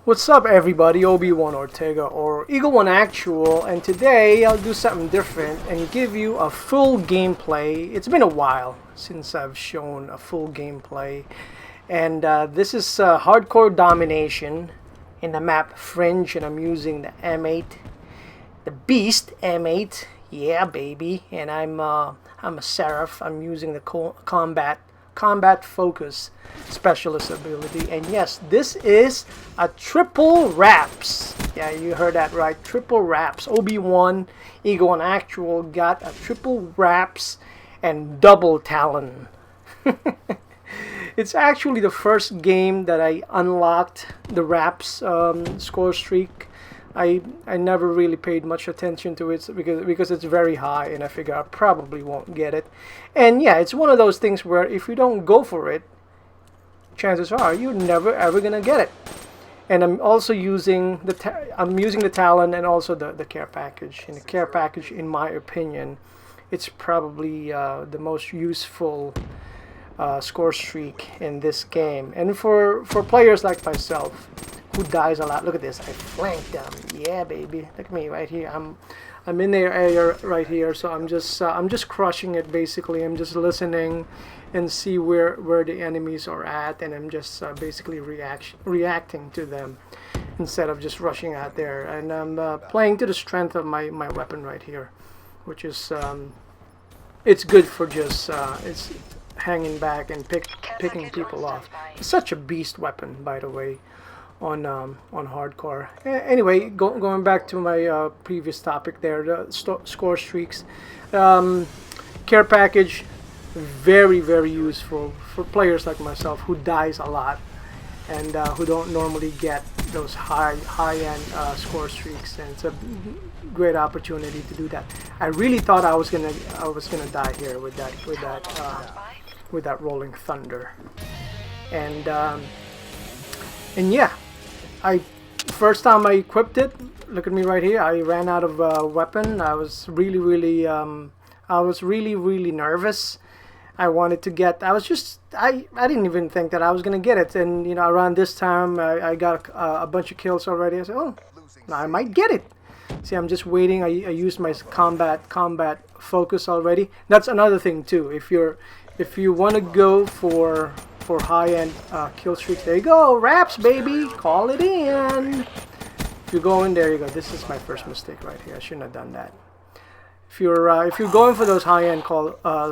What's up everybody, OB1ORTEGA or Eagle One Actual, and today I'll do something different and give you a full gameplay. It's been a while since I've shown a full gameplay, and this is hardcore domination in the map Fringe, and I'm using the M8, the Beast M8, yeah baby, and I'm a Seraph. I'm using the combat focus specialist ability, and yes, this is a triple R.A.P.S. Yeah, you heard that right, triple R.A.P.S. OB1 Eagle One Actual got a triple R.A.P.S. and double Talon. It's actually the first game that I unlocked the R.A.P.S. Score streak. I never really paid much attention to it because it's very high, and I figure I probably won't get it. And yeah, it's one of those things where if you don't go for it, chances are you're never ever gonna get it. And I'm also using the Talon and also the care package. And the care package, in my opinion, it's probably the most useful score streak in this game. And for players like myself, who dies a lot. Look at this, I flanked them. Yeah baby, look at me right here. I'm in their area right here, so I'm just crushing it basically. I'm just listening and see where the enemies are at, and I'm just basically reacting to them instead of just rushing out there. And I'm playing to the strength of my weapon right here, which is it's good for just it's hanging back and picking people off. It's such a beast weapon, by the way, on hardcore. Anyway, going back to my previous topic there, the score streaks. Care package, very useful for players like myself who dies a lot and who don't normally get those high-end score streaks, and it's a great opportunity to do that. I really thought I was gonna die here with that rolling thunder, and yeah, first time I equipped it, look at me right here, I ran out of weapon. I was really nervous. I wanted to get, I didn't even think that I was gonna get it, and you know, around this time I got a bunch of kills already. I said, oh, I might get it. See, I'm just waiting. I used my combat focus already. That's another thing too. If you want to go for high-end kill streaks, there you go, R.A.P.S. baby, call it in. If you go in, there you go. This is my first mistake right here. I shouldn't have done that. If you're going for those high-end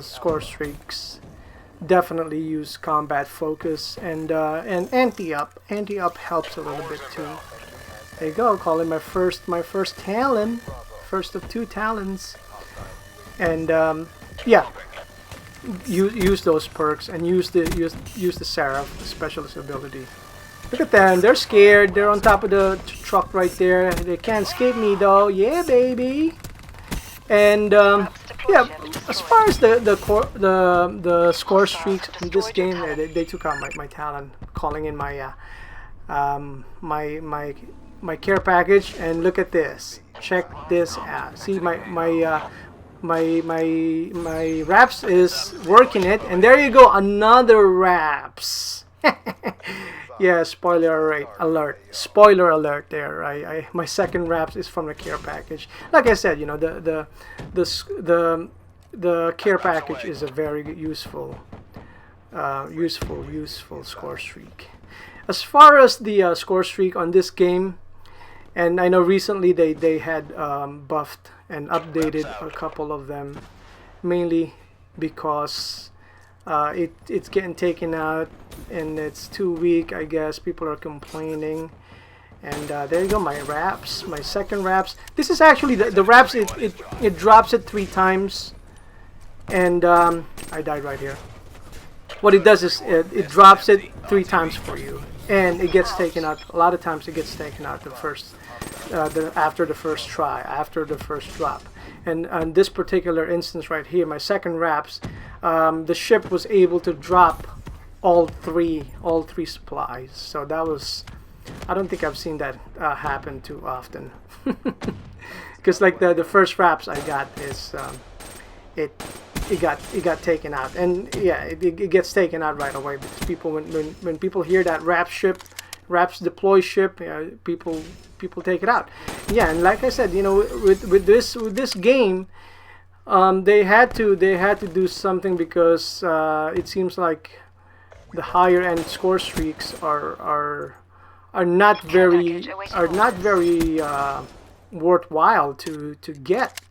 score streaks, definitely use combat focus, and anti-up. Anti-up helps a little bit too. There you go. Calling my first Talon, first of 2 Talons, and yeah. Use those perks and use the Seraph, the specialist ability. Look at them, they're scared. They're on top of the truck right there. They can't escape me though. Yeah baby. And yeah, as far as the score streaks in this game, they took out my Talon, calling in my my care package. And look at this, check this out. See, my R.A.P.S. is working it, and there you go, another R.A.P.S. Yeah, spoiler alert there. My second R.A.P.S. is from the care package. Like I said, you know, the care package is a very useful score streak. As far as the score streak on this game, and I know recently they had buffed and updated a couple of them, mainly because it's getting taken out and it's too weak, I guess. People are complaining. And there you go, my R.A.P.S., my second R.A.P.S. This is actually the R.A.P.S. It drops it 3 times, and I died right here. What it does is it drops it 3 times for you, and it gets taken out. A lot of times it gets taken out after the first try, after the first drop. And on this particular instance right here, my second R.A.P.S., the ship was able to drop all three supplies. So that was, I don't think I've seen that happen too often. Because like the first R.A.P.S. I got is it got taken out, and yeah, it gets taken out right away because people, when people hear that R.A.P.S. ship R.A.P.S deploy ship, people take it out. Yeah, and like I said, you know, with this game, they had to do something, because it seems like the higher end score streaks are not very worthwhile to get.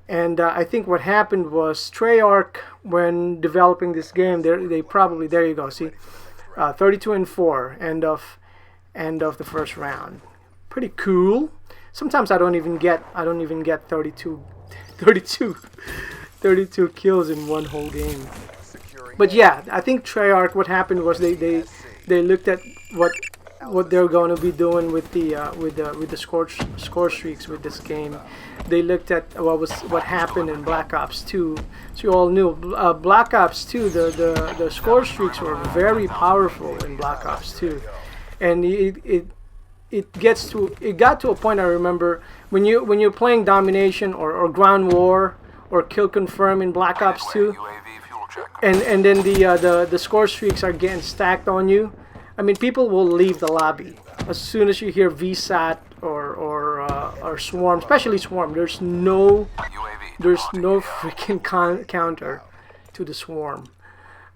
And I think what happened was Treyarch, when developing this game, they probably, there you go, see, 32-4, end of the first round. Pretty cool. Sometimes I don't even get 32 kills in one whole game. But yeah, I think Treyarch, what happened was they looked at what they're going to be doing with the score streaks with this game. They looked at what happened in Black Ops 2. So you all knew Black Ops 2, the score streaks were very powerful in Black Ops 2, and it got to a point, I remember, when you're playing domination or ground war or kill confirm in Black Ops 2, and then the score streaks are getting stacked on you. I mean, people will leave the lobby as soon as you hear VSAT or Swarm, especially Swarm. There's no freaking counter to the Swarm.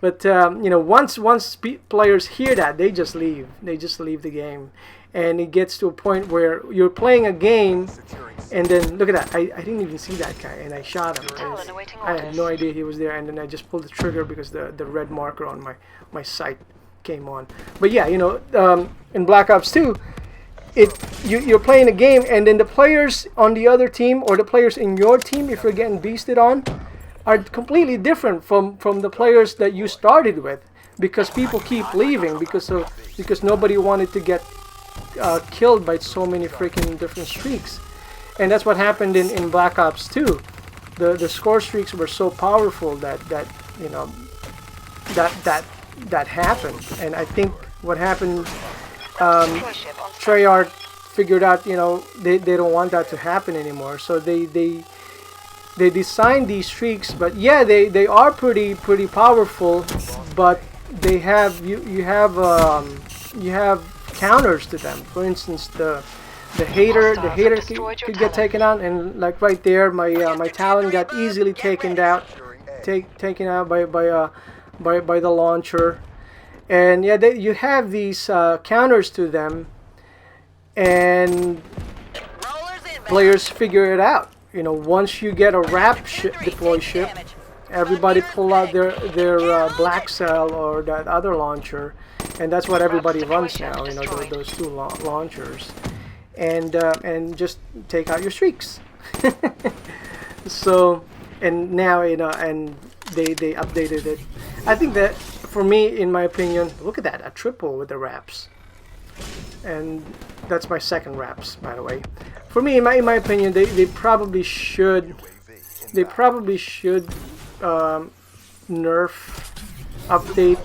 But you know, once players hear that, they just leave. They just leave the game, and it gets to a point where you're playing a game, and then look at that. I didn't even see that guy, and I shot him. I had no idea he was there, and then I just pulled the trigger because the red marker on my sight came on. But yeah, you know, in Black Ops 2, you're playing a game, and then the players on the other team, or the players in your team, if you're getting beasted on, are completely different from the players that you started with, because people keep leaving because nobody wanted to get killed by so many freaking different streaks. And that's what happened in Black Ops 2. The score streaks were so powerful that you know that happened. And I think what happened, Treyarch figured out, you know, they don't want that to happen anymore, so they designed these streaks. But yeah, they are pretty powerful, but they have you have counters to them. For instance, the hater could get taken out, and like right there, my Talon got easily taken out by the launcher. And yeah, you have these counters to them, and players figure it out. You know, once you get a R.A.P.S deploy ship, everybody pull out their black cell or that other launcher, and that's what everybody runs now. You know, those two launchers, and just take out your streaks. So, and now, you know, and they updated it. I think that, for me, in my opinion, look at that, a triple with the R.A.P.S, and that's my second R.A.P.S, by the way. For me, in my opinion, they probably should update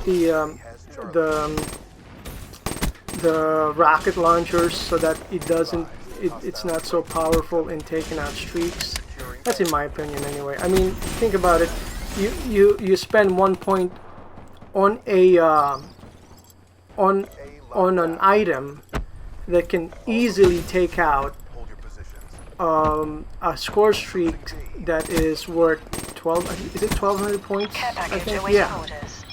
the rocket launchers so that it's not so powerful in taking out streaks. That's in my opinion, anyway. I mean, think about it. You spend 1 point on an item that can easily take out a score streak that is worth 1,200 points, I think. Yeah.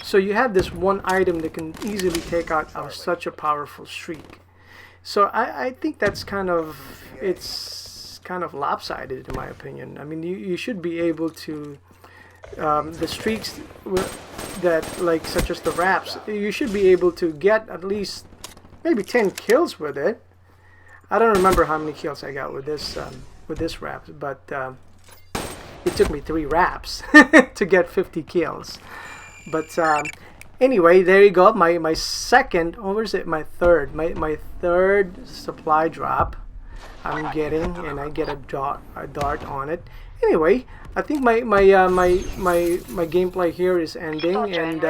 So you have this one item that can easily take out such a powerful streak. So I think that's it's kind of lopsided, in my opinion. I mean, you should be able to the streaks that, like, such as the R.A.P.S, you should be able to get at least maybe 10 kills with it. I don't remember how many kills I got with this R.A.P.S, but it took me 3 R.A.P.S to get 50 kills. But anyway, there you go. My second, or is it my third? My third supply drop I'm getting, and I get a dart on it. Anyway, I think my gameplay here is ending, and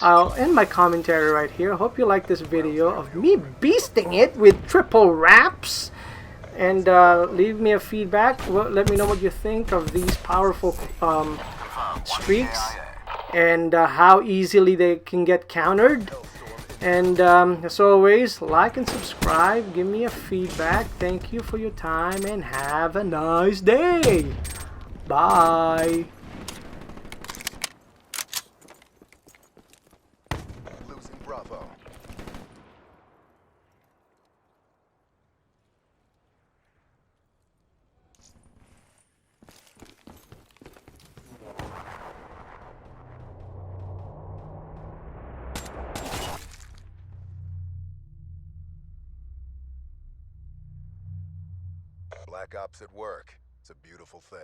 I'll end my commentary right here. Hope you like this video of me beasting it with triple R.A.P.S, and leave me a feedback. Let me know what you think of these powerful streaks, and how easily they can get countered. And as always, like and subscribe. Give me a feedback. Thank you for your time and have a nice day. Bye. Losing Bravo. Black Ops at work. It's a beautiful thing.